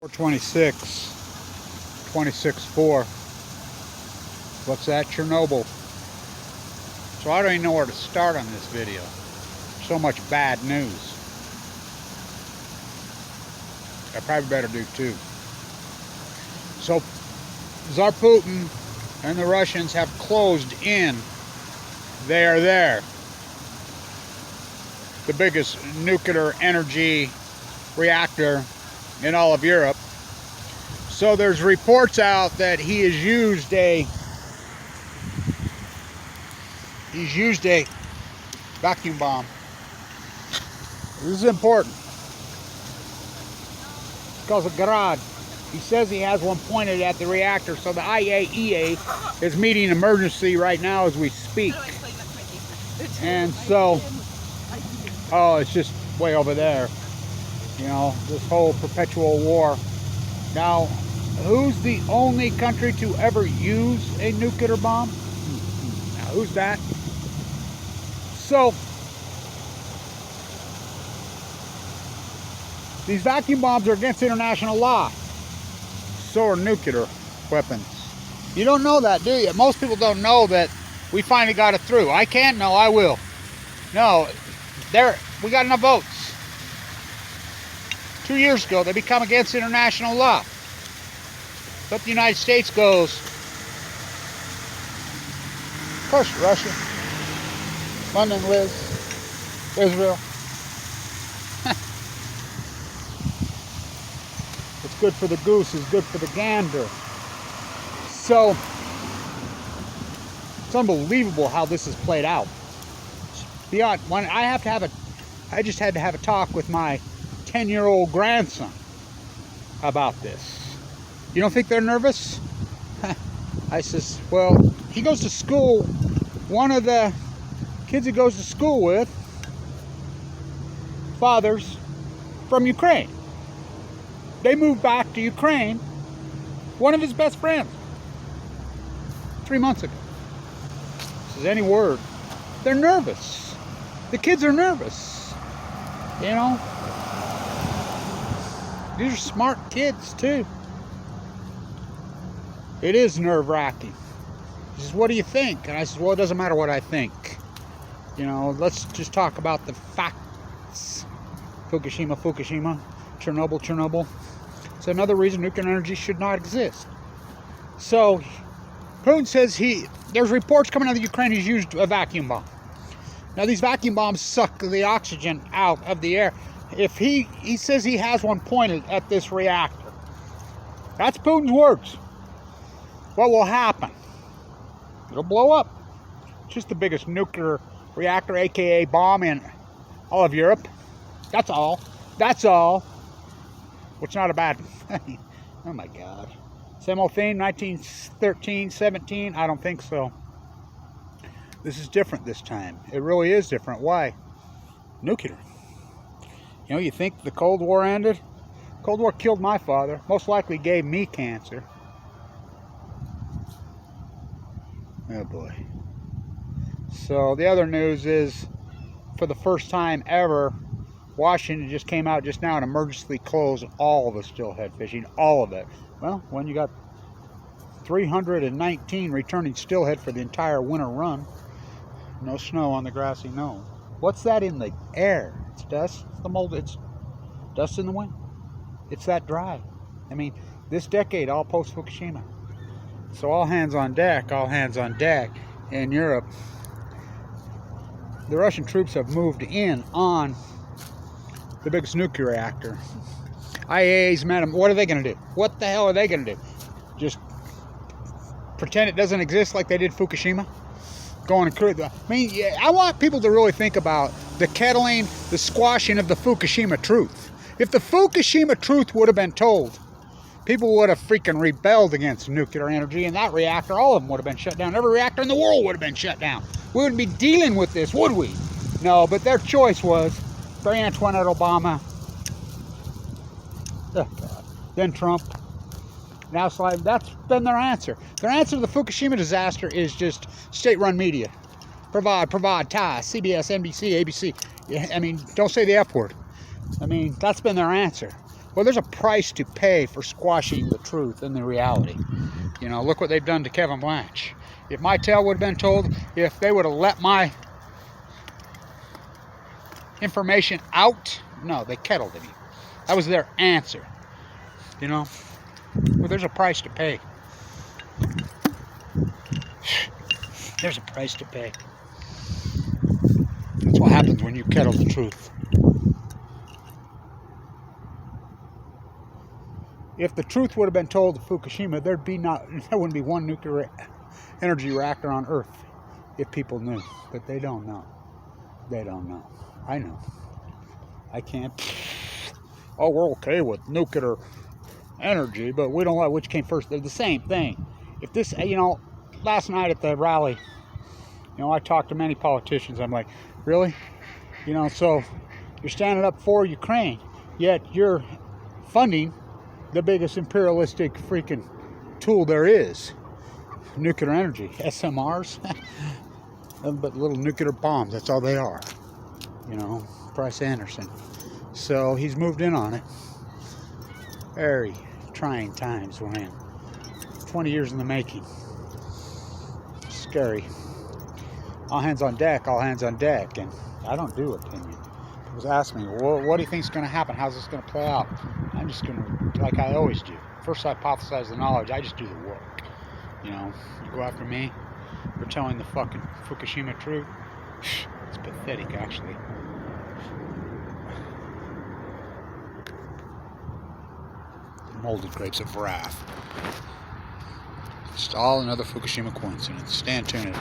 426, 26.4. What's that? Chernobyl. So I don't even know where to start on this video. So much bad news. I probably better do too. So Tsar Putin and the Russians have closed in. They are there. The biggest nuclear energy reactor in all of Europe. So there's reports out that he has used a vacuum bomb. This is important. Because of God. He says he has one pointed at the reactor, so the IAEA is meeting emergency right now as we speak. And so, oh, it's just way over there. You know, this whole perpetual war. Now, who's the only country to ever use a nuclear bomb? Now, who's that? So, these vacuum bombs are against international law. So are nuclear weapons. You don't know that, do you? Most people don't know that we finally got it through. I can't, no, I will. No, we got enough votes. 2 years ago, they become against international law. But the United States goes, of course, Russia, London, Liz, Israel. What's good for the goose is good for the gander. So, it's unbelievable how this has played out. Beyond, when I just had to have a talk with my 10-year-old grandson about this. You don't think they're nervous? I says, well, he goes to school. One of the kids he goes to school with, fathers from Ukraine. They moved back to Ukraine. One of his best friends. 3 months ago. Says any word. They're nervous. The kids are nervous. You know? These are smart kids too. It is nerve-wracking. He says, what do you think? And I said, well, it doesn't matter what I think. You know, let's just talk about the facts. Fukushima. Chernobyl. It's another reason nuclear energy should not exist. So, Putin says there's reports coming out of Ukraine he's used a vacuum bomb. Now, these vacuum bombs suck the oxygen out of the air. If he says he has one pointed at this reactor. That's Putin's words. What will happen? It'll blow up. It's just the biggest nuclear reactor, aka bomb, in all of Europe. That's all. That's all. Which is not a bad thing. Oh my God. Same old thing, 1913, 17? I don't think so. This is different this time. It really is different. Why? Nuclear. You know, you think the Cold War ended? Cold War killed my father. Most likely gave me cancer. Oh boy. So the other news is, for the first time ever, Washington just came out just now and emergency closed all of the steelhead fishing. All of it. Well, when you got 319 returning steelhead for the entire winter run, no snow on the grassy knoll. What's that in the air? It's dust. It's the mold. It's dust in the wind. It's that dry. I mean, this decade, all post-Fukushima. So all hands on deck, in Europe. The Russian troops have moved in on the biggest nuclear reactor. IAEA's met them. What are they going to do? What the hell are they going to do? Just pretend it doesn't exist like they did Fukushima? Going to, I mean, yeah, I want people to really think about the kettling, the squashing of the Fukushima truth. If the Fukushima truth would have been told, people would have freaking rebelled against nuclear energy, and that reactor, all of them would have been shut down. Every reactor in the world would have been shut down. We wouldn't be dealing with this, would we? No, but their choice was for Antoinette Obama, oh God, then Trump. Now it's like, that's been their answer. Their answer to the Fukushima disaster is just state-run media. Provide, TIE, CBS, NBC, ABC. I mean, don't say the F word. I mean, that's been their answer. Well, there's a price to pay for squashing the truth and the reality. You know, look what they've done to Kevin Blanch. If my tale would have been told, if they would have let my information out, no, they kettled him. That was their answer. You know, well, there's a price to pay. There's a price to pay. That's what happens when you kettle the truth. If the truth would have been told to Fukushima, there wouldn't be one nuclear energy reactor on Earth if people knew. But they don't know. They don't know. I know. I can't. Oh, we're okay with nuclear energy, but we don't like which came first. They're the same thing. If this, you know, last night at the rally, you know, I talked to many politicians. I'm like, really? You know, so you're standing up for Ukraine, yet you're funding the biggest imperialistic freaking tool there is, nuclear energy, SMRs, but little nuclear bombs. That's all they are. You know, Bryce Anderson. So he's moved in on it. Very trying times we're in. 20 years in the making. Scary. All hands on deck, all hands on deck. And I don't do opinion. People ask me, well, what do you think is going to happen? How's this going to play out? I'm just going to, like I always do, first hypothesize the knowledge. I just do the work. You know, you go after me for telling the fucking Fukushima truth. It's pathetic, actually. Molded grapes of wrath. It's all another Fukushima coincidence. Stand tuned.